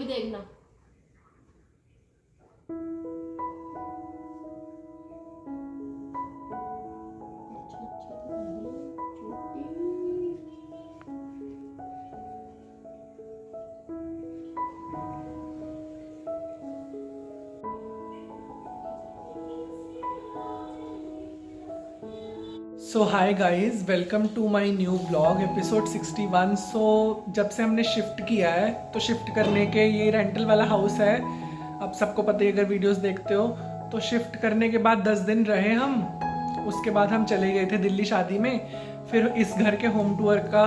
भी देखना। So hi guys, welcome to my new blog episode 61। So जब से हमने शिफ्ट किया है तो शिफ्ट करने के ये रेंटल वाला हाउस है, अब सबको पता है अगर वीडियोस देखते हो। तो शिफ्ट करने के बाद 10 दिन रहे हम, उसके बाद हम चले गए थे दिल्ली शादी में। फिर इस घर के होम टूर का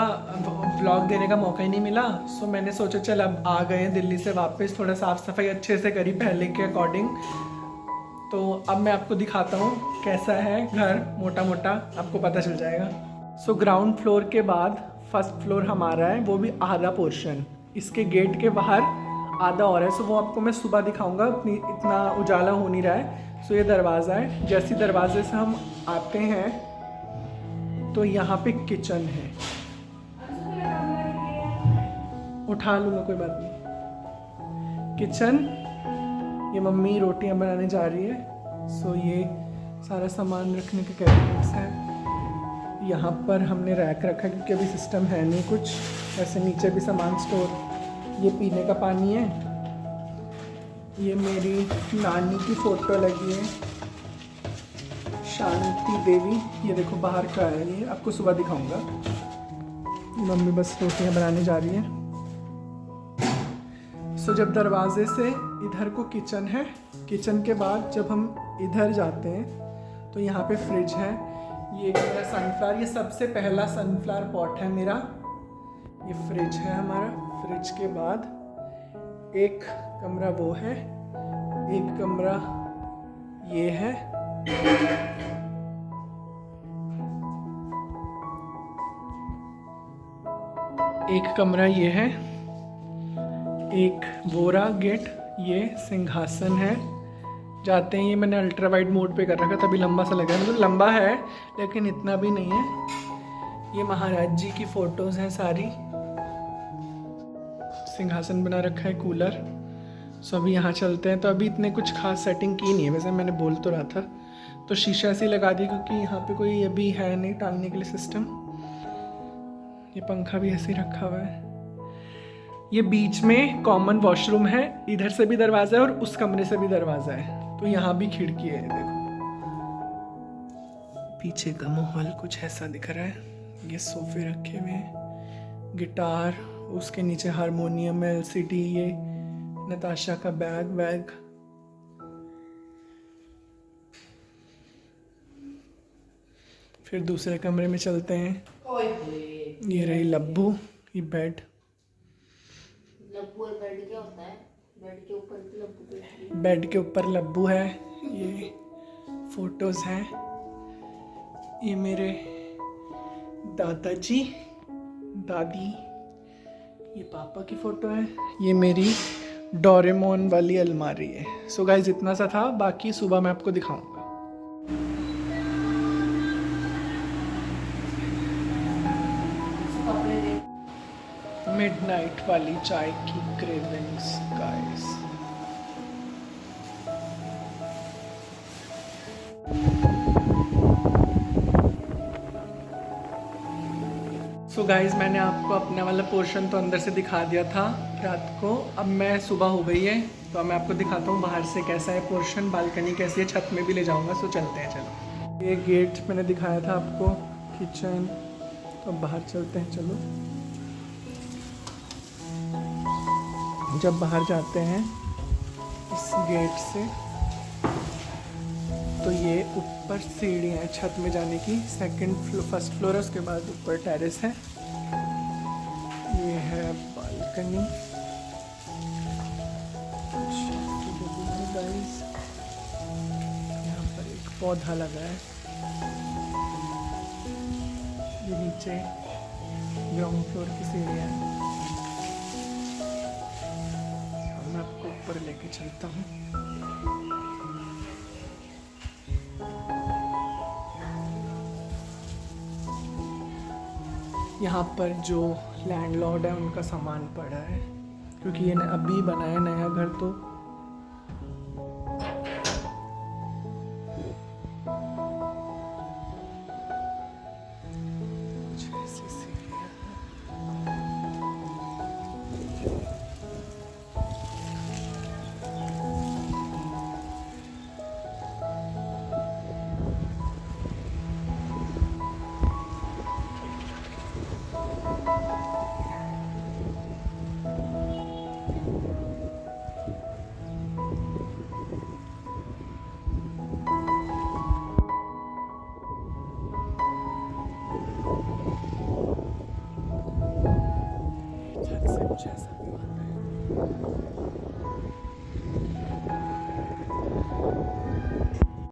व्लॉग देने का मौका ही नहीं मिला। सो मैंने सोचा चल अब आ गए हैं दिल्ली से वापस, थोड़ा साफ़ सफाई अच्छे से करी पहले के अकॉर्डिंग। तो अब मैं आपको दिखाता हूँ कैसा है घर, मोटा मोटा आपको पता चल जाएगा। सो ग्राउंड फ्लोर के बाद फर्स्ट फ्लोर हमारा है, वो भी आधा पोर्शन। इसके गेट के बाहर आधा और है, सो वो आपको मैं सुबह दिखाऊंगा, इतना उजाला हो नहीं रहा है। सो ये दरवाज़ा है, जैसे दरवाजे से हम आते हैं तो यहाँ पे किचन है। उठा लूँगा कोई बात नहीं। किचन, ये मम्मी रोटियां बनाने जा रही है। सो ये सारा सामान रखने के कैबिनेट्स हैं। यहाँ पर हमने रैक रखा क्योंकि अभी सिस्टम है नहीं कुछ, ऐसे नीचे भी सामान स्टोर। ये पीने का पानी है। ये मेरी नानी की फ़ोटो लगी है, शांति देवी। ये देखो बाहर का है, ये आपको सुबह दिखाऊंगा। मम्मी बस रोटियां बनाने जा रही है। सो जब दरवाजे से इधर को किचन है, किचन के बाद जब हम इधर जाते हैं तो यहाँ पे फ्रिज है। ये मेरा सनफ्लावर, ये सबसे पहला सनफ्लावर पॉट है मेरा। ये फ्रिज है हमारा। फ्रिज के बाद एक कमरा वो है, एक कमरा ये है, एक कमरा ये है, एक बोरा गेट, ये सिंहासन है। जाते हैं, ये मैंने अल्ट्रा वाइड मोड पे कर रखा तभी लंबा सा लगा, मतलब लंबा है लेकिन इतना भी नहीं है। ये महाराज जी की फोटोज़ हैं सारी। सिंहासन बना रखा है, कूलर। सो अभी यहाँ चलते हैं। तो अभी इतने कुछ खास सेटिंग की नहीं है, वैसे मैंने बोल तो रहा था। तो शीशा ऐसे लगा दिया क्योंकि यहाँ पे कोई अभी है नहीं टांगने के लिए सिस्टम। ये पंखा भी ऐसे ही रखा हुआ है। ये बीच में कॉमन वॉशरूम है, इधर से भी दरवाज़ा है और उस कमरे से भी दरवाज़ा है। तो यहाँ भी खिड़की है, देखो। पीछे का माहौल कुछ ऐसा दिख रहा है। ये सोफे रखे हुए हैं, गिटार, उसके नीचे हारमोनियम, एलसीडी, ये नताशा का बैग। फिर दूसरे कमरे में चलते हैं। ये रही लब्बू, ये बेड। लब्बू और बेड क्या होता है? बेड के ऊपर लब्बू, बेड के ऊपर लब्बू है। ये फोटोज हैं। ये मेरे दादाजी, दादी, ये पापा की फ़ोटो है। ये मेरी डोरेमोन वाली अलमारी है। सो गाइस इतना सा था, बाकी सुबह मैं आपको दिखाऊंगा। मिडनाइट वाली चाय की क्रेविंग्स गाइस। सो गाइस मैंने आपको अपना वाला पोर्शन तो अंदर से दिखा दिया था रात को। अब मैं सुबह हो गई है तो मैं आपको दिखाता हूँ बाहर से कैसा है पोर्शन, बालकनी कैसी है, छत में भी ले जाऊँगा। सो चलते हैं, चलो। ये गेट मैंने दिखाया था आपको, किचन। तो बाहर चलते हैं, चलो। जब बाहर जाते हैं इस गेट से तो ये ऊपर सीढ़ियाँ हैं छत में जाने की। फर्स्ट फ्लोर है, उसके बाद ऊपर टेरेस है। ये है बालकनी। यहाँ पर एक पौधा लगा है। ये नीचे ग्राउंड फ्लोर की सीढ़ियाँ हैं। मैं आपको ऊपर लेके चलता हूँ। यहाँ पर जो लैंडलॉर्ड है उनका सामान पड़ा है क्योंकि ये अभी बना है नया घर, तो